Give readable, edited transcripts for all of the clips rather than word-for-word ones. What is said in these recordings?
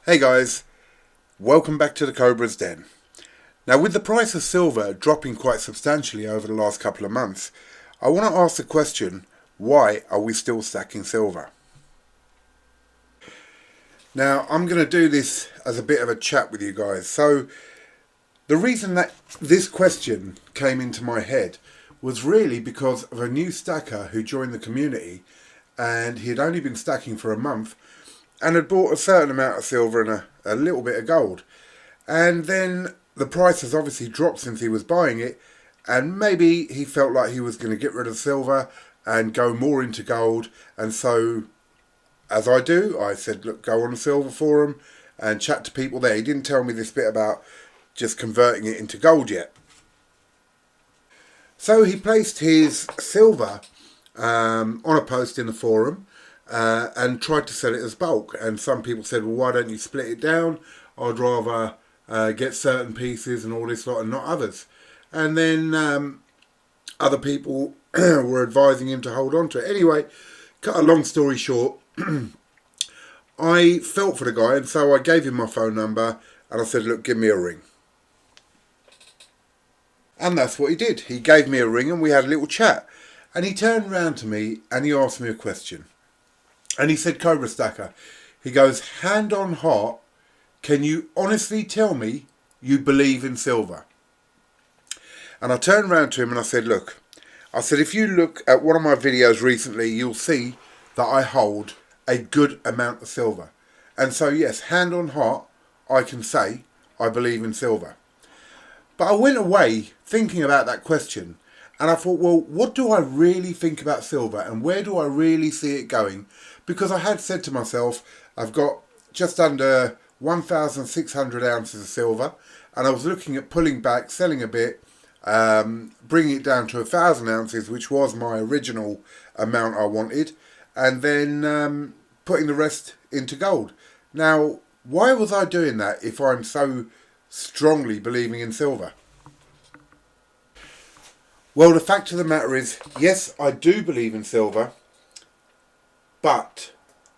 Hey guys, welcome back to the Cobra's Den. Now, with the price of silver dropping quite substantially over the last couple of months, I want to ask the question, why are we still stacking silver? Now, I'm going to do this as a bit of a chat with you guys. So, the reason that this question came into my head was really because of a new stacker who joined the community, and he had only been stacking for a month and had bought a certain amount of silver and a little bit of gold. And then the price has obviously dropped since he was buying it, and maybe he felt like he was going to get rid of silver and go more into gold. And so, as I do, I said, look, go on the silver forum and chat to people there. He didn't tell me this bit about just converting it into gold yet. So he placed his silver on a post in the forum and tried to sell it as bulk. And some people said, well, why don't you split it down? I'd rather get certain pieces and all this lot and not others. And then other people were advising him to hold on to it. Anyway, cut a long story short, I felt for the guy, and so I gave him my phone number and I said, look, give me a ring. And that's what he did. He gave me a ring and we had a little chat. And he turned around to me and he asked me a question. And he said, Cobra Stacker, he goes, hand on heart, can you honestly tell me you believe in silver? And I turned around to him and I said, look, I said, if you look at one of my videos recently, you'll see that I hold a good amount of silver. And so, yes, hand on heart, I can say I believe in silver. But I went away thinking about that question. And I thought, well, what do I really think about silver and where do I really see it going? Because I had said to myself, I've got just under 1,600 ounces of silver, and I was looking at pulling back, selling a bit, bringing it down to 1,000 ounces, which was my original amount I wanted, and then putting the rest into gold. Now, why was I doing that if I'm so strongly believing in silver? Well, the fact of the matter is, yes, I do believe in silver, but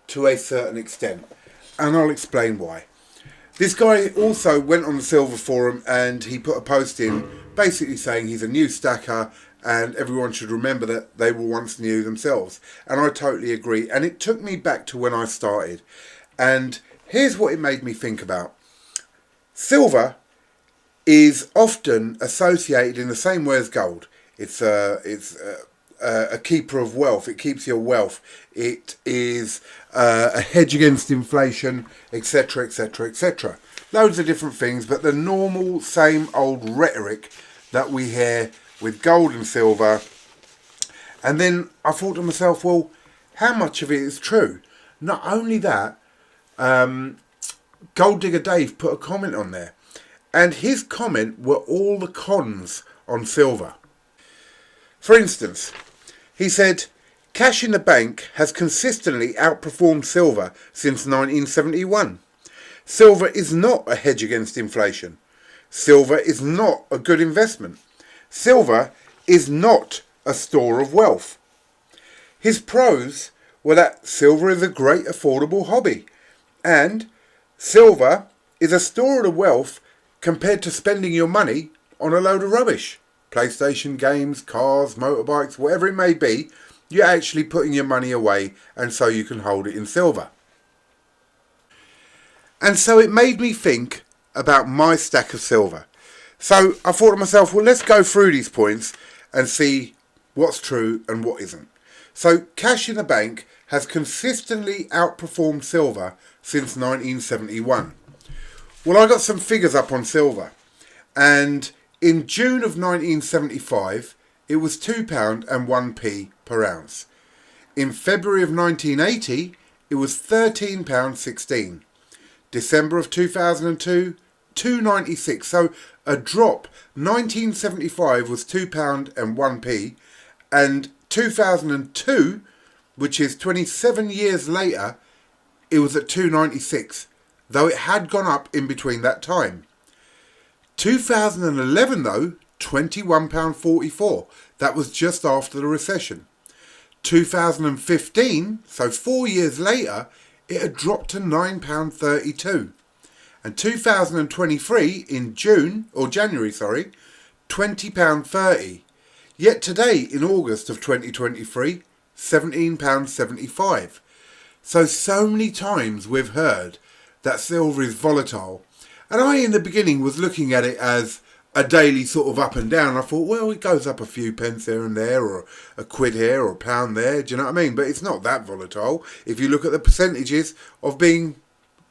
to a certain extent. And I'll explain why. This guy also went on the silver forum and he put a post in basically saying he's a new stacker and everyone should remember that they were once new themselves. And I totally agree. And it took me back to when I started. And here's what it made me think about. Silver is often associated in the same way as gold. It's a keeper of wealth. It keeps your wealth. It is a hedge against inflation, etc, etc, etc. Loads of different things, but the normal same old rhetoric that we hear with gold and silver. And then I thought to myself, well, how much of it is true? Not only that, Gold Digger Dave put a comment on there, and his comment were all the cons on silver. For instance, he said, cash in the bank has consistently outperformed silver since 1971. Silver is not a hedge against inflation. Silver is not a good investment. Silver is not a store of wealth. His pros were that silver is a great affordable hobby, and silver is a store of wealth compared to spending your money on a load of rubbish. PlayStation games, cars, motorbikes, whatever it may be, you're actually putting your money away, and so you can hold it in silver. And so it made me think about my stack of silver. So I thought to myself, well, let's go through these points and see what's true and what isn't. So cash in the bank has consistently outperformed silver since 1971. Well, I got some figures up on silver, and in June of 1975, it was £2 and 1p per ounce. In February of 1980, it was £13.16. December of 2002, £2.96. So a drop. 1975 was £2 and 1p, and 2002, which is 27 years later, it was at £2.96, though it had gone up in between that time. 2011 though, £21.44. That was just after the recession. 2015, so 4 years later, it had dropped to £9.32. And 2023 in January, £20.30. Yet today in August of 2023, £17.75. So many times we've heard that silver is volatile. And I, in the beginning, was looking at it as a daily sort of up and down. I thought, well, it goes up a few pence here and there, or a quid here, or a pound there. Do you know what I mean? But it's not that volatile if you look at the percentages of being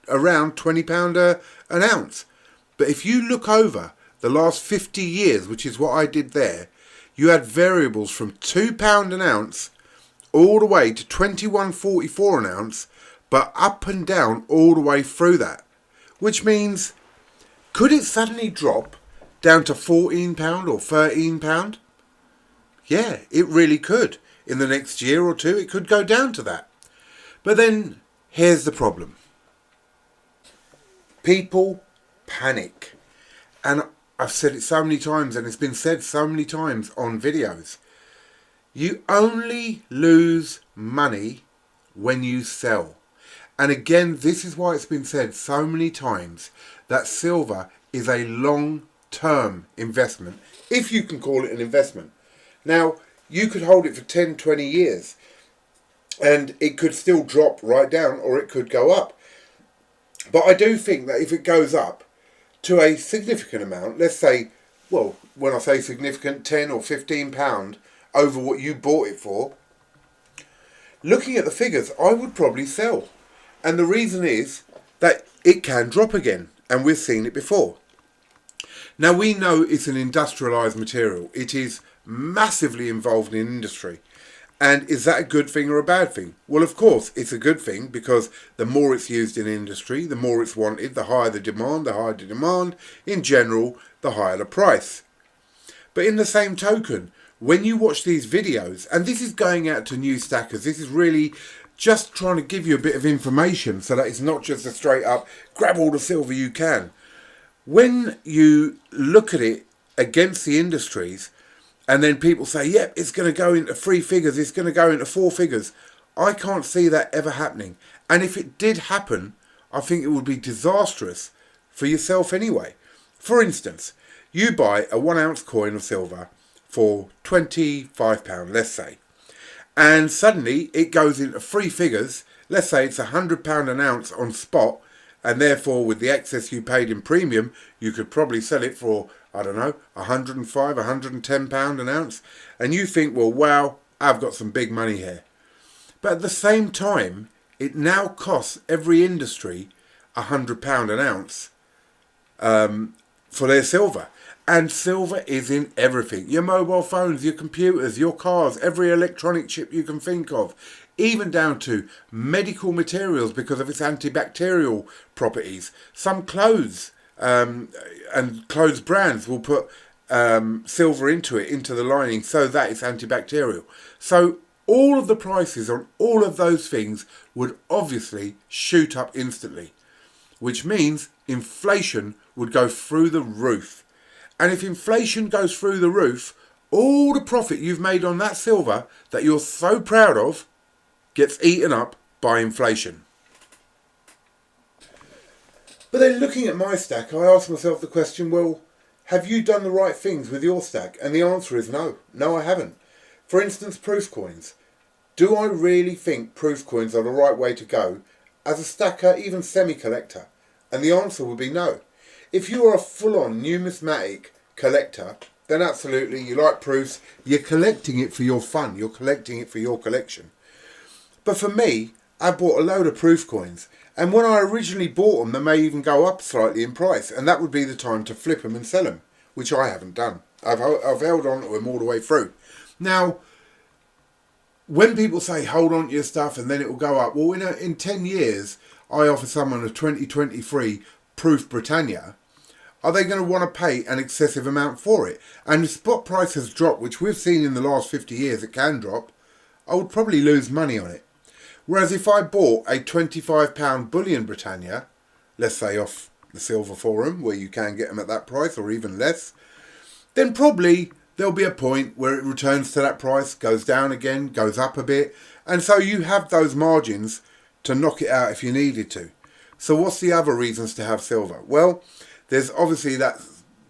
around £20 an ounce. But if you look over the last 50 years, which is what I did there, you had variables from £2 an ounce all the way to 21.44 an ounce, but up and down all the way through that. Which means, could it suddenly drop down to £14 or £13? Yeah, it really could. In the next year or two, it could go down to that. But then, here's the problem. People panic. And I've said it so many times, and it's been said so many times on videos. You only lose money when you sell. And again, this is why it's been said so many times that silver is a long-term investment, if you can call it an investment. Now, you could hold it for 10, 20 years and it could still drop right down, or it could go up. But I do think that if it goes up to a significant amount, let's say, well, when I say significant, £10 or £15 over what you bought it for, looking at the figures, I would probably sell. And the reason is that it can drop again, and we've seen it before. Now, we know it's an industrialised material. It is massively involved in industry. And is that a good thing or a bad thing? Well, of course, it's a good thing, because the more it's used in industry, the more it's wanted, the higher the demand. The higher the demand, in general, the higher the price. But in the same token, when you watch these videos, and this is going out to new stackers, this is really just trying to give you a bit of information so that it's not just a straight up, grab all the silver you can. When you look at it against the industries, and then people say, yep, it's going to go into 3 figures, it's going to go into 4 figures. I can't see that ever happening. And if it did happen, I think it would be disastrous for yourself anyway. For instance, you buy a 1 ounce coin of silver for £25, let's say. And suddenly it goes into 3 figures. Let's say it's £100 an ounce on spot. And therefore, with the excess you paid in premium, you could probably sell it for, I don't know, £105, £110 an ounce. And you think, well, wow, I've got some big money here. But at the same time, it now costs every industry £100 an ounce for their silver. And silver is in everything. Your mobile phones, your computers, your cars, every electronic chip you can think of. Even down to medical materials because of its antibacterial properties. Some clothes and clothes brands will put silver into it, into the lining, so that it's antibacterial. So all of the prices on all of those things would obviously shoot up instantly, which means inflation would go through the roof. And if inflation goes through the roof, all the profit you've made on that silver that you're so proud of gets eaten up by inflation. But then looking at my stack, I asked myself the question, well, have you done the right things with your stack? And the answer is no. No, I haven't. For instance, proof coins. Do I really think proof coins are the right way to go as a stacker, even semi-collector? And the answer would be no. If you are a full-on numismatic collector, then absolutely, you like proofs, you're collecting it for your fun, you're collecting it for your collection. But for me, I bought a load of proof coins, and when I originally bought them, they may even go up slightly in price, and that would be the time to flip them and sell them, which I haven't done. I've held on to them all the way through. Now, when people say hold on to your stuff and then it will go up, well, in 10 years, I offer someone a 2023 Proof Britannia. Are they going to want to pay an excessive amount for it? And the spot price has dropped, which we've seen in the last 50 years, it can drop. I would probably lose money on it. Whereas if I bought a £25 bullion Britannia, let's say off the Silver Forum, where you can get them at that price or even less, then probably there'll be a point where it returns to that price, goes down again, goes up a bit. And so you have those margins to knock it out if you needed to. So what's the other reasons to have silver? Well, there's obviously that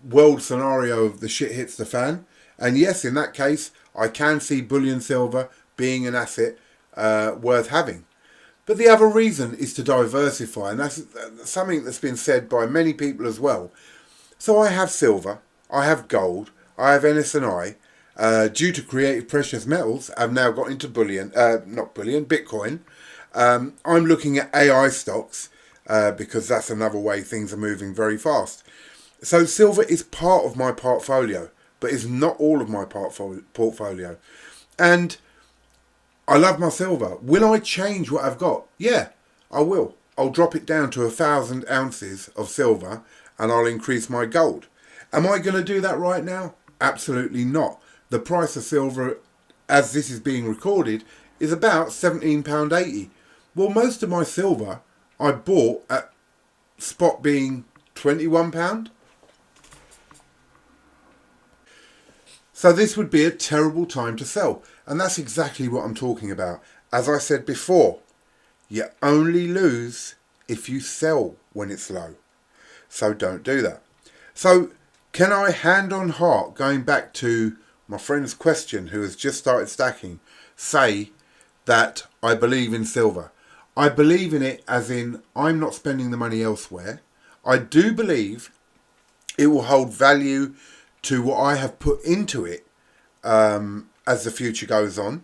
world scenario of the shit hits the fan. And yes, in that case, I can see bullion silver being an asset worth having. But the other reason is to diversify, and that's something that's been said by many people as well. So I have silver, I have gold, I have NS&I. Due to creative precious metals, I've now got into bullion, not bullion, Bitcoin. I'm looking at AI stocks because that's another way things are moving very fast. So silver is part of my portfolio, but it's not all of my portfolio. And I love my silver. Will I change what I've got? Yeah, I will. I'll drop it down to 1,000 ounces of silver and I'll increase my gold. Am I going to do that right now? Absolutely not. The price of silver, as this is being recorded, is about £17.80. Well, most of my silver I bought at spot being £21. So this would be a terrible time to sell. And that's exactly what I'm talking about. As I said before, you only lose if you sell when it's low. So don't do that. So can I, hand on heart, going back to my friend's question who has just started stacking, say that I believe in silver? I believe in it as in I'm not spending the money elsewhere. I do believe it will hold value to what I have put into it as the future goes on.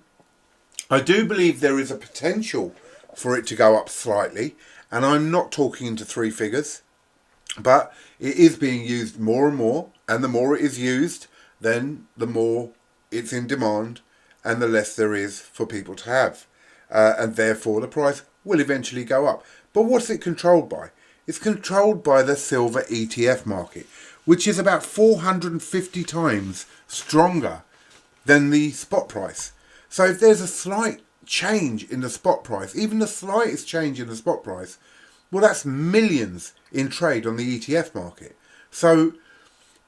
I do believe there is a potential for it to go up slightly, and I'm not talking into three figures, but it is being used more and more, and the more it is used, then the more it's in demand and the less there is for people to have, and therefore the price will eventually go up. But what's it controlled by? It's controlled by the silver ETF market, which is about 450 times stronger than the spot price. So if there's a slight change in the spot price, even the slightest change in the spot price, well, that's millions in trade on the ETF market. So,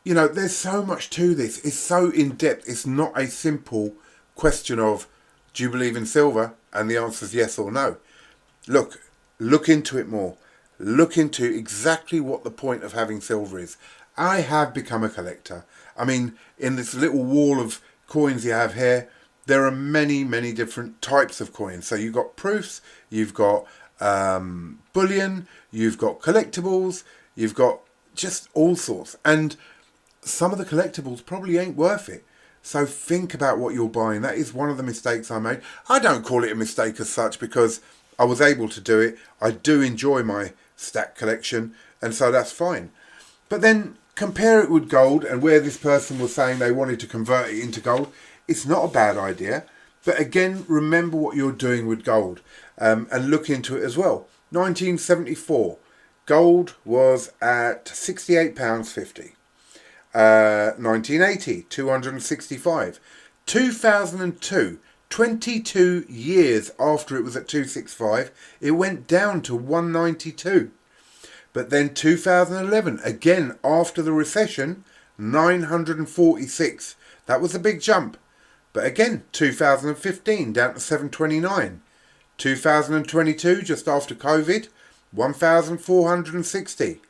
you know, there's so much to this. It's so in depth. It's not a simple question of, do you believe in silver? And the answer is yes or no. Look into it more. Look into exactly what the point of having silver is. I have become a collector. I mean, in this little wall of coins you have here, there are many, many different types of coins. So you've got proofs, you've got bullion, you've got collectibles, you've got just all sorts. And some of the collectibles probably ain't worth it. So think about what you're buying. That is one of the mistakes I made. I don't call it a mistake as such because I was able to do it. I do enjoy my stack collection, and so that's fine. But then compare it with gold, and where this person was saying they wanted to convert it into gold, it's not a bad idea. But again, remember what you're doing with gold, and look into it as well. 1974, gold was at £68.50. 1980, 265. 2002, 22 years after it was at 265, it went down to 192. But then 2011, again after the recession, 946. That was a big jump. But again, 2015 down to 729. 2022, just after COVID, 1,460.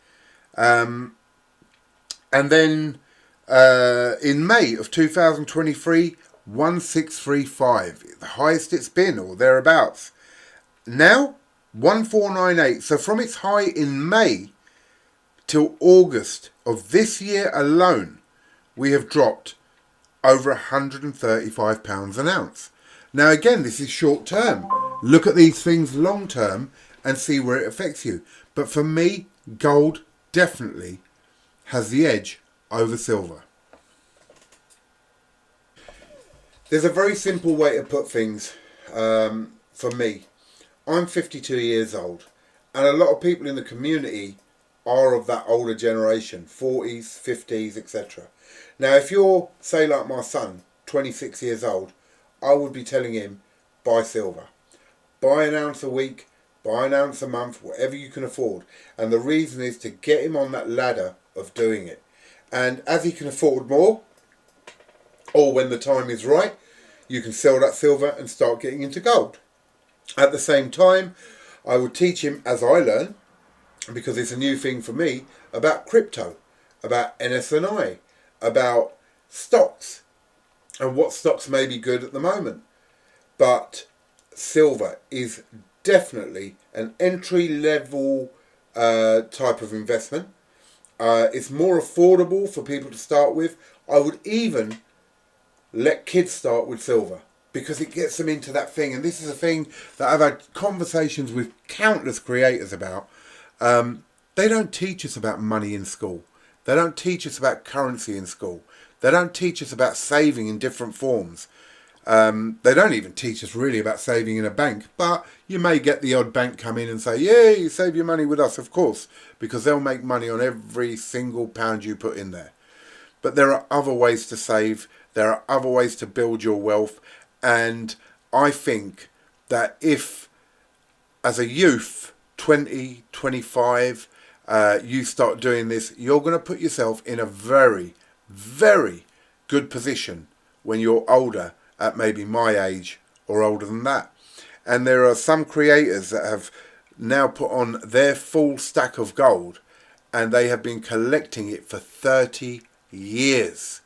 And then in May of 2023, 1635, the highest it's been, or thereabouts. Now, 1498. So from its high in May till August of this year alone, we have dropped over £135 an ounce. Now again, this is short term. Look at these things long term and see where it affects you. But for me, gold definitely has the edge over silver. There's a very simple way to put things for me. I'm 52 years old, and a lot of people in the community are of that older generation, 40s, 50s, etc. Now, if you're, say, like my son, 26 years old, I would be telling him, buy silver. Buy an ounce a week, buy an ounce a month, whatever you can afford. And the reason is to get him on that ladder of doing it. And as he can afford more, or when the time is right, you can sell that silver and start getting into gold. At the same time, I would teach him, as I learn, because it's a new thing for me, about crypto, about NSNI, about stocks, and what stocks may be good at the moment. But silver is definitely an entry level type of investment. It's more affordable for people to start with. I would even let kids start with silver because it gets them into that thing. And this is a thing that I've had conversations with countless creators about. They don't teach us about money in school. They don't teach us about currency in school. They don't teach us about saving in different forms. They don't even teach us really about saving in a bank, but you may get the odd bank come in and say, yeah, you save your money with us, of course, because they'll make money on every single pound you put in there. But there are other ways to save. There are other ways to build your wealth. And I think that if, as a youth, 20, 25, you start doing this, you're going to put yourself in a very, very good position when you're older, at maybe my age or older than that. And there are some creators that have now put on their full stack of gold, and they have been collecting it for 30 years.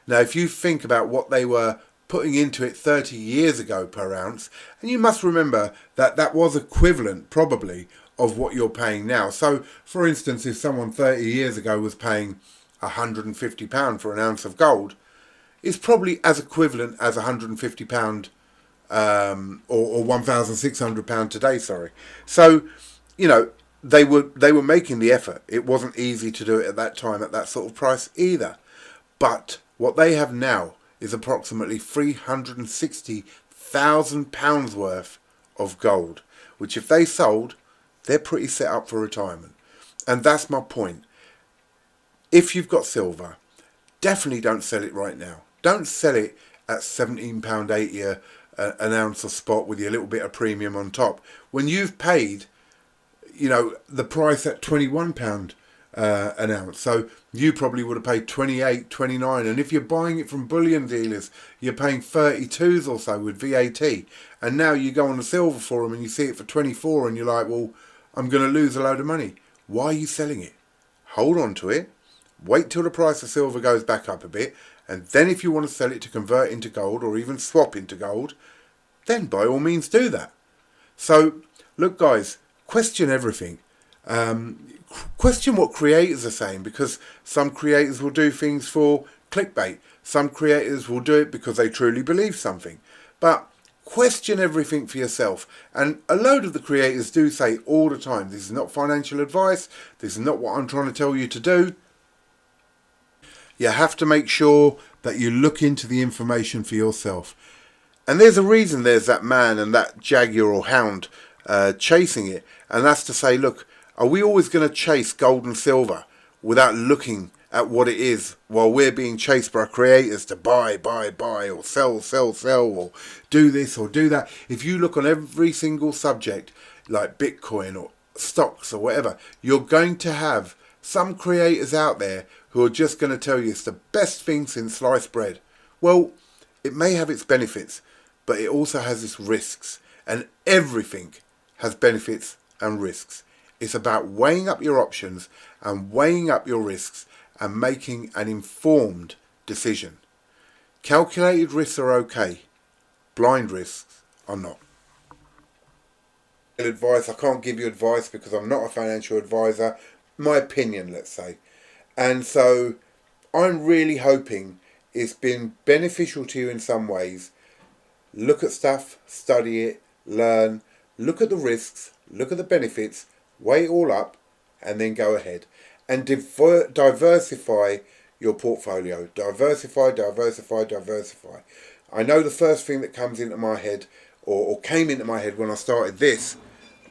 Now, if you think about what they were putting into it 30 years ago per ounce, and you must remember that that was equivalent probably of what you're paying now. So, for instance, if someone 30 years ago was paying £150 for an ounce of gold, it's probably as equivalent as £150 or £1,600 today. Sorry. So, you know, they were making the effort. It wasn't easy to do it at that time at that sort of price either. But what they have now is approximately £360,000 worth of gold, which if they sold, they're pretty set up for retirement. And that's my point. If you've got silver, definitely don't sell it right now. Don't sell it at £17.80 an ounce of spot with your little bit of premium on top. When you've paid, you know, the price at £21 an ounce. So you probably would have paid 28, 29. And if you're buying it from bullion dealers, you're paying 32s or so with VAT. And now you go on the silver forum and you see it for 24 and you're like, well, I'm going to lose a load of money. Why are you selling it? Hold on to it. Wait till the price of silver goes back up a bit. And then if you want to sell it to convert into gold or even swap into gold, then by all means do that. So, look guys, question everything. Question what creators are saying, because some creators will do things for clickbait. Some creators will do it because they truly believe something. But question everything for yourself. And a load of the creators do say all the time, this is not financial advice. This is not what I'm trying to tell you to do. You have to make sure that you look into the information for yourself. And there's a reason there's that man and that jaguar or hound chasing it. And that's to say, look, are we always going to chase gold and silver without looking at what it is while we're being chased by creators to buy, or sell, or do this or do that? If you look on every single subject, like Bitcoin or stocks or whatever, you're going to have some creators out there who are just going to tell you it's the best thing since sliced bread. Well, it may have its benefits, but it also has its risks. And everything has benefits and risks. It's about weighing up your options and weighing up your risks and making an informed decision. Calculated risks are okay. Blind risks are not. Advice, I can't give you advice because I'm not a financial advisor. My opinion, let's say. And so I'm really hoping it's been beneficial to you in some ways. Look at stuff, study it, learn, look at the risks, look at the benefits, weigh it all up, and then go ahead. And diversify your portfolio. Diversify. I know the first thing that comes into my head, or came into my head when I started this,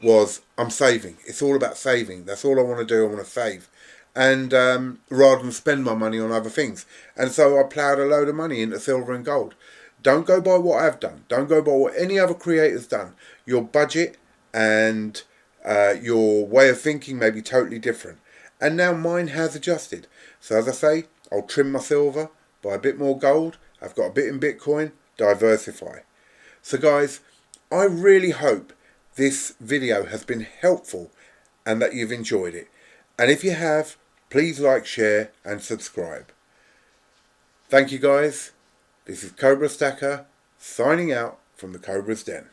was I'm saving. It's all about saving. That's all I want to do. I want to save. And rather than spend my money on other things. And so I ploughed a load of money into silver and gold. Don't go by what I've done. Don't go by what any other creator's done. Your budget and your way of thinking may be totally different. And now mine has adjusted. So as I say, I'll trim my silver, buy a bit more gold. I've got a bit in Bitcoin. Diversify. So guys, I really hope this video has been helpful and that you've enjoyed it. And if you have, please like, share and subscribe. Thank you guys. This is Cobra Stacker signing out from the Cobra's Den.